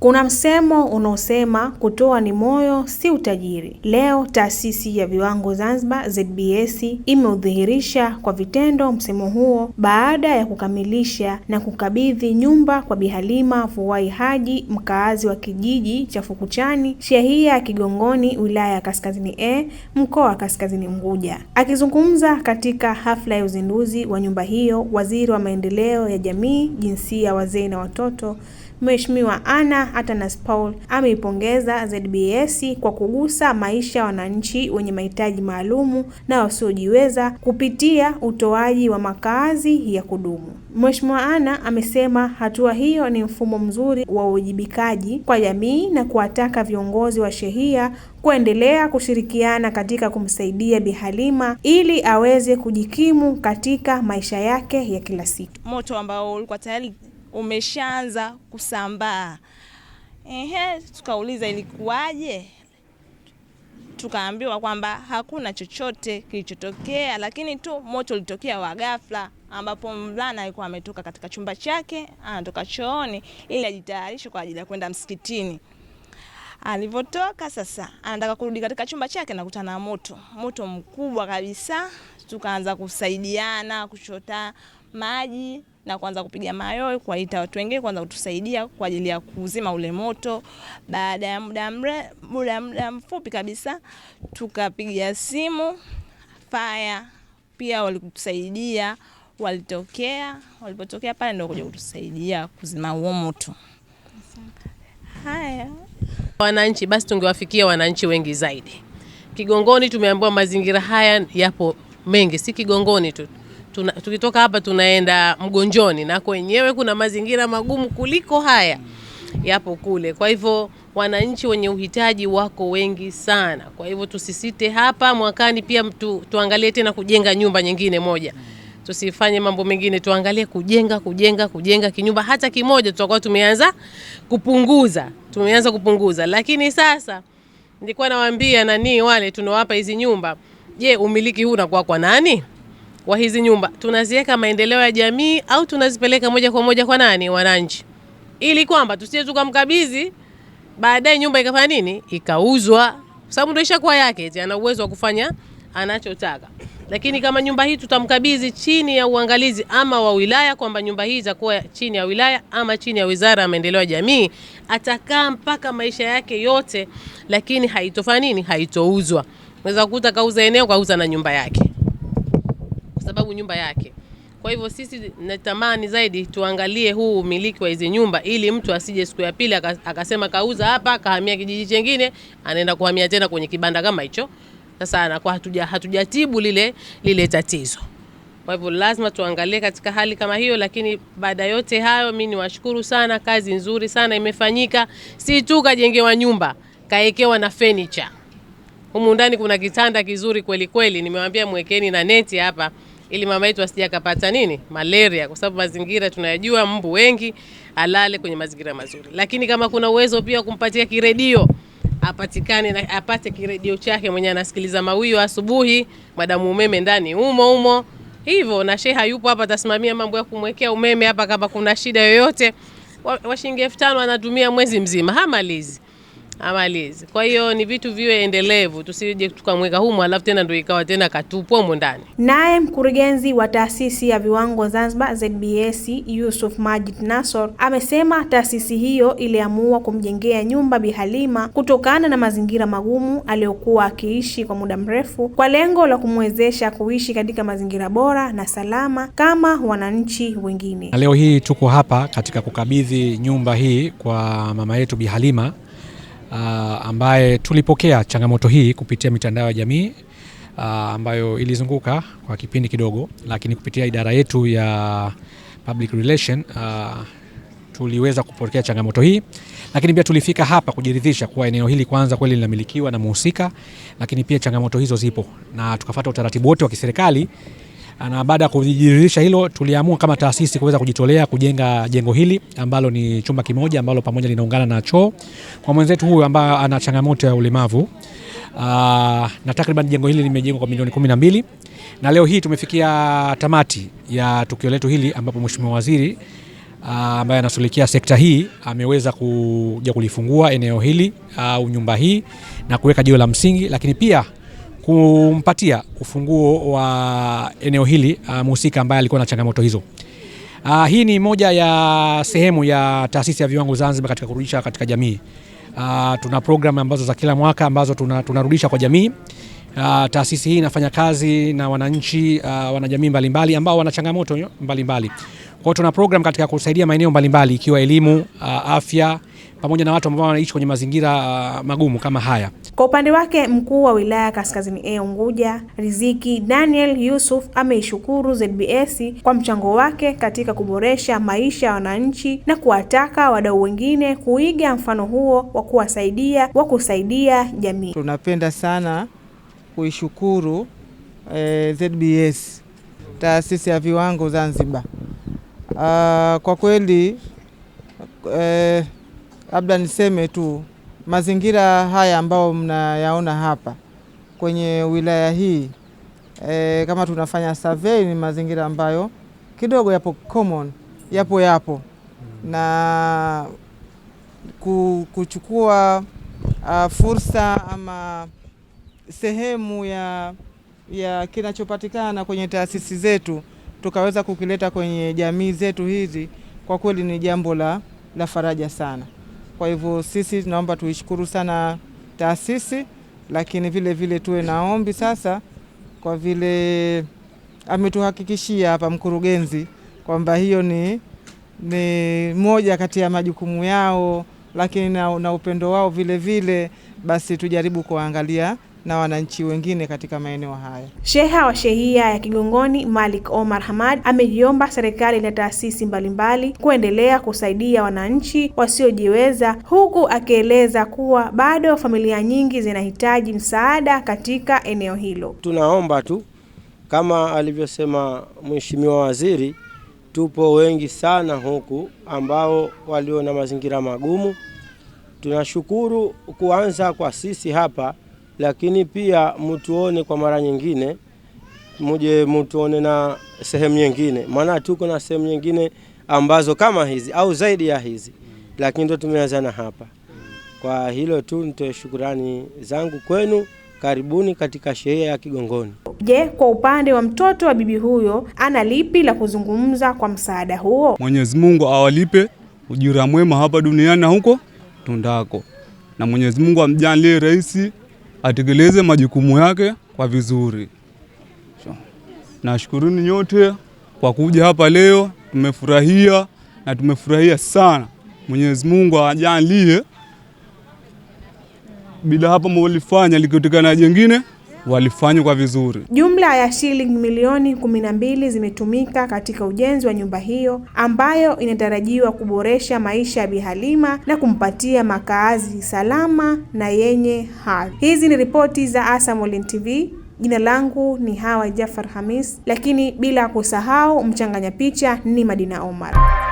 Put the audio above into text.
Kuna msemo unaosema kutoa ni moyo, si utajiri. Leo Taasisi ya Viwango Zanzibar ZBS imeudhihirisha kwa vitendo msemo huo baada ya kukamilisha na kukabidhi nyumba kwa Bi Halima Fuwai Haji, mkaazi wa kijiji cha Fukuchani, shehia ya Kigongoni, wilaya ya Kaskazini A, mkoa wa Kaskazini Unguja. Akizungumza katika hafla ya uzinduzi wa nyumba hiyo, Waziri wa Maendeleo ya Jamii, Jinsia, Wazee na Watoto, Mheshimiwa Anna Atanas Paul ameipongeza ZBS kwa kugusa maisha ya wananchi wenye mahitaji maalumu na wasiojiweza kupitia utoaji wa makazi ya kudumu. Mheshimiwa Anna amesema hatua hiyo ni mfumo mzuri wa uwajibikaji kwa jamii na kuwataka viongozi wa shehia kuendelea kushirikiana katika kumsaidia Bi Halima ili aweze kujikimu katika maisha yake ya kila siku. Moto ambao ulikuwa tayari umeshaanza kusambaa. Tukauliza ilikuwaje? Tukaambiwa kwamba hakuna chochote kilichotokea, lakini tu moto ulitokea wa ghafla, ambapo mvulana alikuwa ametoka katika chumba chake, anatoka chooni ili ajitayarishe kwa ajili ya kwenda msikitini. Alipotoka sasa anataka kurudi katika chumba chake na kukutana na moto mkubwa kabisa. Tukaanza kusaidiana kuchota maji na kuanza kupiga mayowe kuwaita watu wengine kwanza kutusaidia kwa ajili ya kuzima ule moto. Baada ya muda mfupi kabisa tukapigia simu fire, pia walikusaidia, walipotokea pale ndio kuja kutusaidia kuzima huo moto. Haya, wananchi basi tungewafikia wananchi wengi zaidi. Kigongoni tumeambiwa mazingira haya yapo mengi, si Kigongoni tu. Tukitoka hapa tunaenda Mgonjoni na kwenyewe kuna mazingira magumu kuliko haya yapo kule. Kwa hivyo wananchi wenye uhitaji wako wengi sana. Kwa hivyo tusisite hapa, mwakani pia tuangalie tena kujenga nyumba nyingine moja. Tusifanye mambo mengine, tuangalie kujenga kinyumba hata kimoja. Tutakuwa tumeanza kupunguza. Lakini sasa nilikuwa nawaambia wale tunawapa hizi nyumba, je, umiliki huu unakuwa kwa nani? Wa hizi nyumba tunaziweka maendeleo ya jamii au tunazipeleka moja kwa moja kwa nani? Wananchi. Ili kwamba tusije tukamkabidhi baadaye nyumba ikafanya nini? Ikauzwa. Sababu ndio ishakuwa yake, ana uwezo wa kufanya anachotaka. Lakini kama nyumba hii tutamkabidhi chini ya uangalizi ama wa wilaya, kwamba nyumba hii itakuwa chini ya wilaya ama chini ya Wizara ya Maendeleo ya Jamii, atakaa mpaka maisha yake yote, lakini haitofanya nini? Haitouzwa. Unaweza kukuta kauza eneo, kauza na nyumba yake, sababu nyumba yake. Kwa hivyo sisi natamani zaidi tuangalie huu umiliki wa hizi nyumba, ili mtu asije siku ya pili akasema kauza hapa kahamia kijiji kingine, anaenda kuhamia tena kwenye kibanda kama hicho. Sasa anakuwa hatujatibu lile tatizo. Kwa hivyo lazima tuangalie katika hali kama hiyo. Lakini baada yote hayo, mimi niwashukuru sana, kazi nzuri sana imefanyika. Si tu kajengewa nyumba, kaekewa na furniture. Humu ndani kuna kitanda kizuri kweli kweli. Nimewambia mwekeni na neti hapa ili mama yetu asije akapata malaria, kwa sababu mazingira tunayajua, mbu wengi, alale kwenye mazingira mazuri. Lakini kama kuna uwezo pia kumpatia kiredio, apatikane na apate kiredio chake mwenye anasikiliza mawio asubuhi, madamu umeme ndani umo. Hivyo na sheha yupo hapa atasimamia mambo ya kumwekea umeme hapa kama kuna shida yoyote. Wa shilingi 5,000 anatumia mwezi mzima, hamalizi. Kwa hiyo ni vitu viwe endelevu, tusije tukamweka humo alafu tena ndio ikawa tena katupwa humo ndani. Naye mkurugenzi wa Taasisi ya Viwango Zanzibar ZBS Yusuf Majid Nasor amesema taasisi hiyo iliamua kumjengea nyumba Bi Halima kutokana na mazingira magumu aliyokuwa akiishi kwa muda mrefu, kwa lengo la kumwezesha kuishi katika mazingira bora na salama kama wananchi wengine. Leo hii tuko hapa katika kukabidhi nyumba hii kwa mama yetu Bi Halima, ambaye tulipokea changamoto hii kupitia mitandao ya jamii ambayo ilizunguka kwa kipindi kidogo, lakini kupitia idara yetu ya public relation tuliweza kupokea changamoto hii, lakini pia tulifika hapa kujiridhisha kuwa eneo hili kwanza kweli linamilikiwa na muhusika, lakini pia changamoto hizo zipo na tukafuata utaratibu wote wa kiserikali. Na baada ya kujiridhisha hilo, tuliamua kama taasisi kuweza kujitolea kujenga jengo hili ambalo ni chumba kimoja ambalo pamoja linaungana na choo kwa mwenzetu huyu ambaye ana changamoto ya ulemavu. Na takriban jengo hili limejengwa kwa milioni 12, na leo hii tumefikia tamati ya tukio letu hili ambapo Mheshimiwa Waziri ambaye anashughulikia sekta hii ameweza kuja kulifungua eneo hili au nyumba hii na kuweka jiwe la msingi, lakini pia kumpatia ufunguo wa eneo hili mhusika ambaye alikuwa na changamoto hizo. Hii ni moja ya sehemu ya taasisi ya viwango Zanzibar katika kurudisha katika jamii. Tuna program ambazo za kila mwaka ambazo tunarudisha kwa jamii. Taasisi hii inafanya kazi na wananchi, wanajamii mbalimbali ambao wana changamoto mbalimbali. Kwa hiyo tuna program katika kusaidia maeneo mbalimbali ikiwa elimu, afya pamoja na watu ambao wanaishi kwenye mazingira magumu kama haya. Kwa upande wake mkuu wa wilaya Kaskazini A Unguja, Riziki Daniel Yusuf ameishukuru ZBS kwa mchango wake katika kuboresha maisha ya wananchi na kuwataka wadau wengine kuiga mfano huo wa kusaidia jamii. Tunapenda sana kuishukuru ZBS, taasisi ya viwango Zanzibar. Kwa kweli labda niseme tu mazingira haya ambao mnayaona hapa kwenye wilaya hii, kama tunafanya survey, ni mazingira ambayo kidogo yapo common, yapo na kuchukua fursa ama sehemu ya kinachopatikana kwenye taasisi zetu tukaweza kukileta kwenye jamii zetu hizi, kwa kweli ni jambo la faraja sana. Kwa hivyo sisi tunaomba tuishukuru sana taasisi, lakini vile tuwe na ombi sasa, kwa vile ametuhakikishia hapa mkurugenzi kwamba hiyo ni moja kati ya majukumu yao, lakini na upendo wao vile, basi tujaribu kuangalia na wananchi wengine katika maeneo haya. Sheha wa Shehia ya Kigongoni Malik Omar Hamad ameiomba serikali na taasisi mbalimbali kuendelea kusaidia wananchi wasiojiweza, huku akieleza kuwa bado familia nyingi zinahitaji msaada katika eneo hilo. Tunaomba tu kama alivyosema Mheshimiwa Waziri, tupo wengi sana huku ambao walio na mazingira magumu. Tunashukuru kuanza kwa sisi hapa, lakini pia mtuone kwa mara nyingine, muje mtuone na sehemu nyingine, maana tuko na sehemu nyingine ambazo kama hizi au zaidi ya hizi, lakini ndo tumeanza na hapa. Kwa hilo tu nitoe shukrani zangu kwenu. Karibuni katika Shehia ya Kigongoni. Je, kwa upande wa mtoto wa bibi huyo ana lipi la kuzungumza kwa msaada huo? Mwenyezi Mungu awalipe ujira mwema hapa duniani na huko tundako, na Mwenyezi Mungu amjalie rais atekeleze majukumu yake kwa vizuri. Nashukuruni nyote kwa kuja hapa leo, tumefurahia sana. Mwenyezi Mungu ajalie bila hapa mwalifanya likotokana jingine walifanya kwa vizuri. Jumla ya shilingi milioni 12 zimetumika katika ujenzi wa nyumba hiyo ambayo inatarajiwa kuboresha maisha ya Bi Halima na kumpatia makazi salama na yenye hadhi. Hizi ni ripoti za ASAM Online TV. Jina langu ni Hawa Jafar Hamis, lakini bila kusahau mchanganya picha ni Madina Omar.